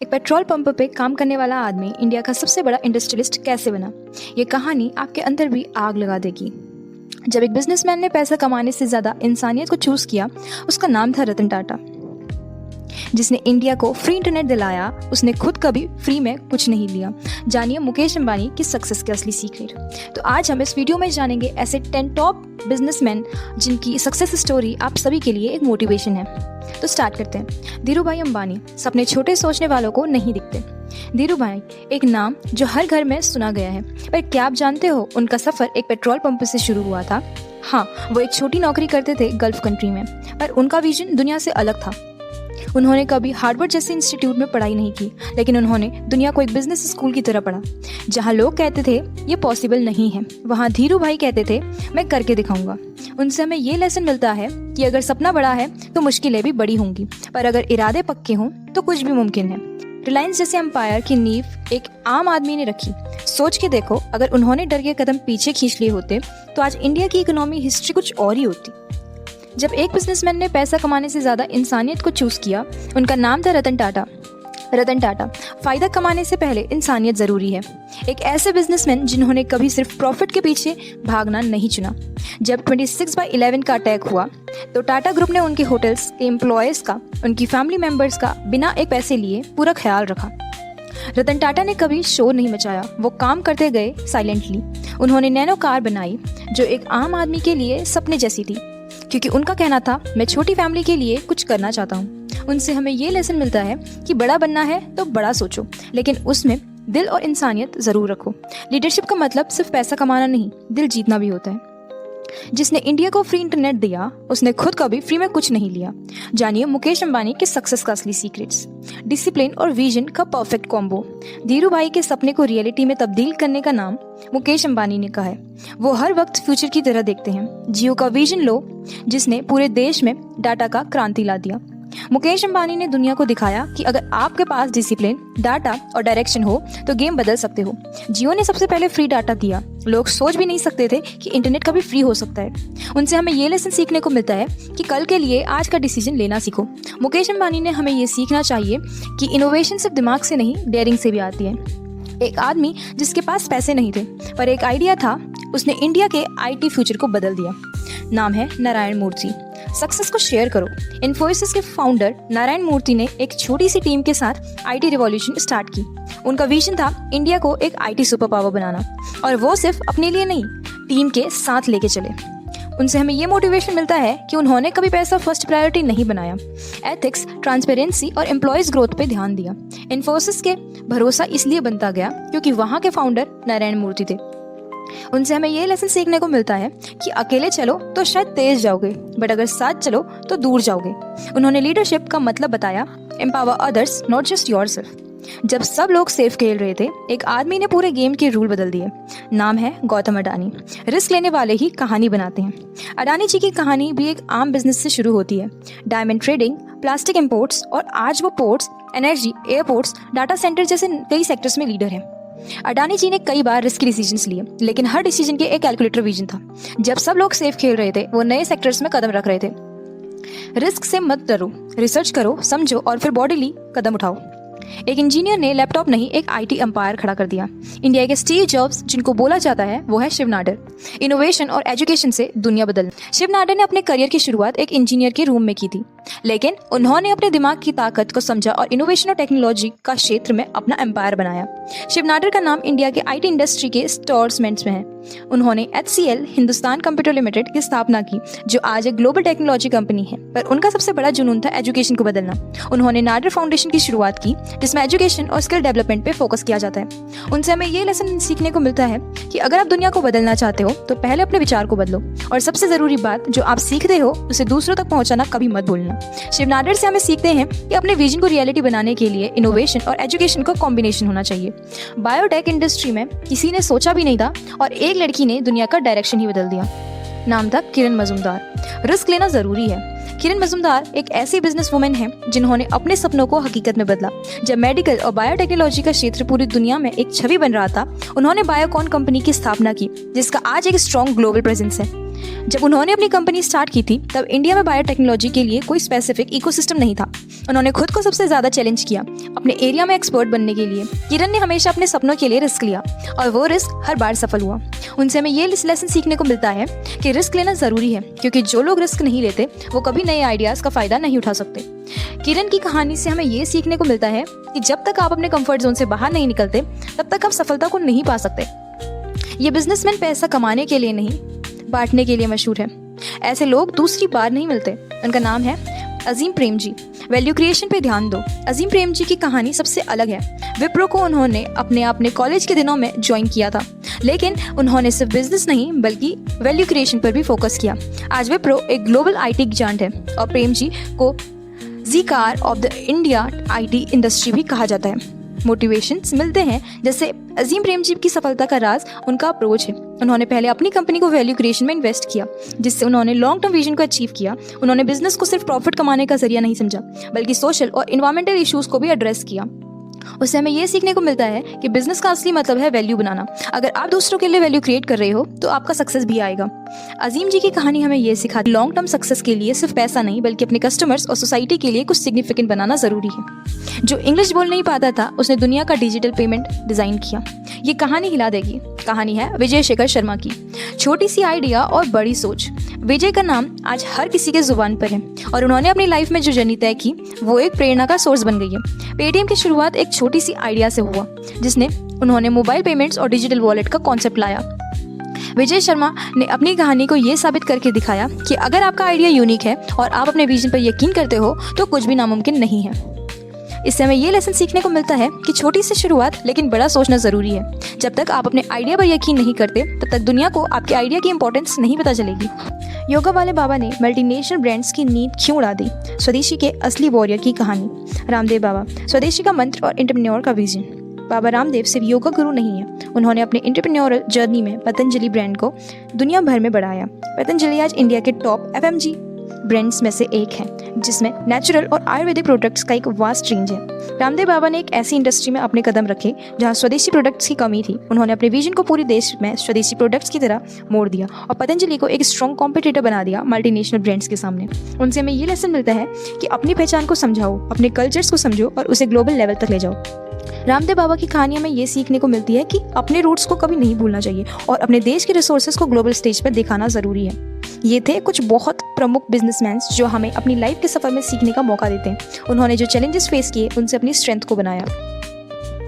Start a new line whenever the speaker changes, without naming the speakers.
एक petrol pump पे काम करने वाला आदमी इंडिया का सबसे बड़ा इंडस्ट्रियलिस्ट कैसे बना, ये कहानी आपके अंदर भी आग लगा देगी। जब एक बिजनेसमैन ने पैसा कमाने से ज़्यादा इंसानियत को चूज़ किया, उसका नाम था रतन टाटा। जिसने इंडिया को फ्री इंटरनेट दिलाया, उसने खुद कभी फ्री में कुछ नहीं लिया। जानिए मुकेश अंबानी की सक्सेस के असली सीक्रेट। तो आज हम इस वीडियो में जानेंगे ऐसे 10 टॉप बिजनेसमैन जिनकी सक्सेस स्टोरी आप सभी के लिए एक मोटिवेशन है। तो स्टार्ट करते हैं। धीरू भाई अंबानी सपने छोटे सोचने वालों को नहीं दिखते। धीरू भाई एक नाम जो हर घर में सुना गया है, पर क्या आप जानते हो उनका सफ़र एक पेट्रोल पंप से शुरू हुआ था। हाँ, वो एक छोटी नौकरी करते थे गल्फ कंट्री में, पर उनका विजन दुनिया से अलग था। उन्होंने कभी हार्वर्ड जैसे इंस्टीट्यूट में पढ़ाई नहीं की, लेकिन उन्होंने दुनिया को एक बिजनेस स्कूल की तरह पढ़ा। जहाँ लोग कहते थे ये पॉसिबल नहीं है, वहाँ धीरू भाई कहते थे मैं करके दिखाऊंगा। उनसे हमें ये लेसन मिलता है कि अगर सपना बड़ा है तो मुश्किलें भी बड़ी होंगी, पर अगर इरादे पक्के हों तो कुछ भी मुमकिन है। रिलायंस जैसे एम्पायर की नींव एक आम आदमी ने रखी। सोच के देखो, अगर उन्होंने डर के कदम पीछे खींच लिए होते तो आज इंडिया की इकोनॉमी हिस्ट्री कुछ और ही होती। जब एक बिजनेसमैन ने पैसा कमाने से ज़्यादा इंसानियत को चूज़ किया, उनका नाम था रतन टाटा। रतन टाटा, फ़ायदा कमाने से पहले इंसानियत ज़रूरी है। एक ऐसे बिजनेसमैन जिन्होंने कभी सिर्फ प्रॉफिट के पीछे भागना नहीं चुना। जब 26/11 का अटैक हुआ तो टाटा ग्रुप ने उनके होटल्स के एम्प्लॉयज़ का, उनकी फैमिली मेम्बर्स का बिना एक पैसे लिए पूरा ख्याल रखा। रतन टाटा ने कभी शोर नहीं मचाया, वो काम करते गए साइलेंटली। उन्होंने नैनो कार बनाई जो एक आम आदमी के लिए सपने जैसी थी, क्योंकि उनका कहना था मैं छोटी फैमिली के लिए कुछ करना चाहता हूँ। उनसे हमें ये लेसन मिलता है कि बड़ा बनना है तो बड़ा सोचो, लेकिन उसमें दिल और इंसानियत ज़रूर रखो। लीडरशिप का मतलब सिर्फ पैसा कमाना नहीं, दिल जीतना भी होता है। जिसने इंडिया को फ्री इंटरनेट दिया, उसने खुद कभी फ्री में कुछ नहीं लिया। जानिए मुकेश अंबानी के सक्सेस का असली सीक्रेट्स। डिसिप्लिन और विजन का परफेक्ट कॉम्बो। धीरू भाई के सपने को रियलिटी में तब्दील करने का नाम मुकेश अंबानी ने कहा है। वो हर वक्त फ्यूचर की तरह देखते हैं। जियो का विजन लो, जिसने पूरे देश में डाटा का क्रांति ला दिया। मुकेश अंबानी ने दुनिया को दिखाया कि अगर आपके पास डिसिप्लिन, डाटा और डायरेक्शन हो तो गेम बदल सकते हो। जियो ने सबसे पहले फ्री डाटा दिया। लोग सोच भी नहीं सकते थे कि इंटरनेट कभी फ्री हो सकता है। उनसे हमें ये लेसन सीखने को मिलता है कि कल के लिए आज का डिसीजन लेना सीखो। मुकेश अंबानी ने हमें ये सीखना चाहिए कि इनोवेशन सिर्फ दिमाग से नहीं, डेयरिंग से भी आती है। एक आदमी जिसके पास पैसे नहीं थे पर एक आइडिया था, उसने इंडिया के IT फ्यूचर को बदल दिया। नाम है नारायण मूर्ति। सक्सेस को शेयर करो। इन्फोसिस के फाउंडर नारायण मूर्ति ने एक छोटी सी टीम के साथ IT रिवॉल्यूशन स्टार्ट की। उनका विजन था इंडिया को एक IT सुपर पावर बनाना, और वो सिर्फ अपने लिए नहीं, टीम के साथ लेके चले। उनसे हमें ये मोटिवेशन मिलता है कि उन्होंने कभी पैसा फर्स्ट प्रायोरिटी नहीं बनाया। एथिक्स, ट्रांसपेरेंसी और एम्प्लॉयज़ ग्रोथ पे ध्यान दिया। इन्फोसिस के भरोसा इसलिए बनता गया क्योंकि वहाँ के फाउंडर नारायण मूर्ति थे। उनसे हमें ये लेसन सीखने को मिलता है कि अकेले चलो तो शायद तेज जाओगे, बट अगर साथ चलो तो दूर जाओगे। उन्होंने लीडरशिप का मतलब बताया, empower others not just yourself. जब सब लोग सेफ खेल रहे थे, एक आदमी ने पूरे गेम के रूल बदल दिए। नाम है गौतम अडानी। रिस्क लेने वाले ही कहानी बनाते हैं। अडानी जी की कहानी भी एक आम बिजनेस से शुरू होती है। डायमंड ट्रेडिंग, प्लास्टिक इंपोर्ट्स, और आज वो ports, energy, airports, data centre जैसे कई सेक्टर्स में लीडर हैं। अडानी जी ने कई बार रिस्की डिसीजंस लिए, लेकिन हर डिसीजन के एक कैलकुलेटर विजन था। जब सब लोग सेफ खेल रहे थे, वो नए सेक्टर्स में कदम रख रहे थे। रिस्क से मत डरो, रिसर्च करो, समझो और फिर बॉडीली कदम उठाओ। एक इंजीनियर ने लैपटॉप नहीं, एक IT एम्पायर खड़ा कर दिया। इंडिया के स्टीव जॉब्स जिनको बोला जाता है, वो है शिव नाडर। इनोवेशन और एजुकेशन से दुनिया बदल। शिव नाडर ने अपने करियर की शुरुआत एक इंजीनियर के रूम में की थी, लेकिन उन्होंने अपने दिमाग की ताकत को समझा और इनोवेशन और टेक्नोलॉजी का क्षेत्र में अपना एम्पायर बनाया। शिव नाडर का नाम इंडिया के IT इंडस्ट्री के स्टोर्समेंट्स में है। उन्होंने HCL, हिंदुस्तान कंप्यूटर लिमिटेड की स्थापना की, जो आज एक ग्लोबल टेक्नोलॉजी कंपनी है, पर उनका सबसे बड़ा जुनून था एजुकेशन को बदलना। उन्होंने नाडर फाउंडेशन की शुरुआत की, जिसमें एजुकेशन और स्किल डेवलपमेंट पे फोकस किया जाता है। उनसे हमें ये लेसन सीखने को मिलता है कि अगर आप दुनिया को बदलना चाहते हो तो पहले अपने विचार को बदलो, और सबसे ज़रूरी बात, जो आप सीखते हो उसे दूसरों तक पहुंचाना कभी मत भूलना। शिव नाडर से हमें सीखते हैं कि अपने विजन को रियलिटी बनाने के लिए इनोवेशन और एजुकेशन का कॉम्बिनेशन होना चाहिए। बायोटेक इंडस्ट्री में किसी ने सोचा भी नहीं था, और एक लड़की ने दुनिया का डायरेक्शन ही बदल दिया। नाम था किरण मजूमदार। रिस्क लेना ज़रूरी है। किरण मजूमदार एक ऐसी बिजनेस वुमेन है जिन्होंने अपने सपनों को हकीकत में बदला। जब मेडिकल और बायोटेक्नोलॉजी का क्षेत्र पूरी दुनिया में एक छवि बन रहा था, उन्होंने बायोकॉन कंपनी की स्थापना की, जिसका आज एक स्ट्रॉन्ग ग्लोबल प्रेजेंस है। जब उन्होंने अपनी कंपनी स्टार्ट की थी तब इंडिया में बायोटेक्नोलॉजी के लिए कोई स्पेसिफिक इकोसिस्टम नहीं था। उन्होंने खुद को सबसे ज़्यादा चैलेंज किया अपने एरिया में एक्सपर्ट बनने के लिए। किरण ने हमेशा अपने सपनों के लिए रिस्क लिया और वो रिस्क हर बार सफल हुआ। उनसे हमें ये लेसन सीखने को मिलता है कि रिस्क लेना ज़रूरी है, क्योंकि जो लोग रिस्क नहीं लेते वो कभी नए आइडियाज़ का फ़ायदा नहीं उठा सकते। किरण की कहानी से हमें ये सीखने को मिलता है कि जब तक आप अपने कंफर्ट जोन से बाहर नहीं निकलते तब तक आप सफलता को नहीं पा सकते। ये बिजनेसमैन पैसा कमाने के लिए नहीं, बांटने के लिए मशहूर है। ऐसे लोग दूसरी बार नहीं मिलते। उनका नाम है अजीम प्रेमजी। वैल्यू क्रिएशन पे ध्यान दो। अजीम प्रेमजी की कहानी सबसे अलग है। विप्रो को उन्होंने अपने कॉलेज के दिनों में ज्वाइन किया था, लेकिन उन्होंने सिर्फ बिजनेस नहीं बल्कि वैल्यू क्रिएशन पर भी फोकस किया। आज विप्रो एक ग्लोबल आईटी गिगांट है और प्रेमजी को ज़ीकार of the India IT industry भी कहा जाता है। मोटिवेशंस मिलते हैं जैसे अजीम प्रेमजी की सफलता का राज उनका अप्रोच है। उन्होंने पहले अपनी कंपनी को वैल्यू क्रिएशन में इन्वेस्ट किया, जिससे उन्होंने लॉन्ग टर्म विजन को अचीव किया। उन्होंने बिजनेस को सिर्फ प्रॉफिट कमाने का जरिया नहीं समझा, बल्कि सोशल और इन्वायरमेंटल इश्यूज को भी एड्रेस किया। उससे हमें ये सीखने को मिलता है कि बिजनेस का असली मतलब है वैल्यू बनाना। अगर आप दूसरों के लिए वैल्यू क्रिएट कर रहे हो तो आपका सक्सेस भी आएगा। अजीम जी की कहानी हमें ये सिखाती है लॉन्ग टर्म सक्सेस के लिए सिर्फ पैसा नहीं बल्कि अपने कस्टमर्स और सोसाइटी के लिए कुछ सिग्निफिकेंट बनाना जरूरी है। जो इंग्लिश बोल नहीं पाता था उसने दुनिया का डिजिटल पेमेंट डिजाइन किया। ये कहानी हिला देगी। कहानी है विजय शेखर शर्मा की। छोटी सी आइडिया और बड़ी सोच। विजय का नाम आज हर किसी के जुबान पर है और उन्होंने अपनी लाइफ में जो जर्नी तय की वो एक प्रेरणा का सोर्स बन गई है। पेटीएम की शुरुआत एक छोटी सी आइडिया से हुआ, जिसने उन्होंने मोबाइल पेमेंट्स और डिजिटल वॉलेट का कॉन्सेप्ट लाया। विजय शर्मा ने अपनी कहानी को ये साबित करके दिखाया कि अगर आपका आइडिया यूनिक है और आप अपने विजन पर यकीन करते हो तो कुछ भी नामुमकिन नहीं है। इससे हमें ये लेसन सीखने को मिलता है कि छोटी सी शुरुआत लेकिन बड़ा सोचना ज़रूरी है। जब तक आप अपने आइडिया पर यकीन नहीं करते तब तक दुनिया को आपके आइडिया की इंपॉर्टेंस नहीं पता चलेगी। योगा वाले बाबा ने मल्टीनेशनल ब्रांड्स की नींद क्यों उड़ा दी? स्वदेशी के असली वॉरियर की कहानी। रामदेव बाबा, स्वदेशी का मंत्र और एंटरप्रेन्योर का विजन। बाबा रामदेव सिर्फ योगा गुरु नहीं है, उन्होंने अपने एंटरप्रेन्योरल जर्नी में पतंजलि ब्रांड को दुनिया भर में बढ़ाया। पतंजलि आज इंडिया के टॉप एफएमजी ब्रांड्स में से एक है, जिसमें नेचुरल और आयुर्वेदिक प्रोडक्ट्स का एक वास्ट रेंज है। रामदेव बाबा ने एक ऐसी इंडस्ट्री में अपने कदम रखे जहां स्वदेशी प्रोडक्ट्स की कमी थी। उन्होंने अपने विजन को पूरे देश में स्वदेशी प्रोडक्ट्स की तरह मोड़ दिया और पतंजलि को एक स्ट्रॉन्ग कॉम्पिटिटर बना दिया मल्टीनेशनल ब्रांड्स के सामने। उनसे हमें ये लेसन मिलता है कि अपनी पहचान को समझाओ, अपने कल्चर्स को समझो और उसे ग्लोबल लेवल तक ले जाओ। रामदेव बाबा की कहानी में ये सीखने को मिलती है कि अपने रूट्स को कभी नहीं भूलना चाहिए और अपने देश के रिसोर्सेज को ग्लोबल स्टेज पर दिखाना ज़रूरी है। ये थे कुछ बहुत प्रमुख बिजनेसमैन जो हमें अपनी लाइफ के सफ़र में सीखने का मौका देते हैं। उन्होंने जो चैलेंजेस फेस किए उनसे अपनी स्ट्रेंथ को बनाया।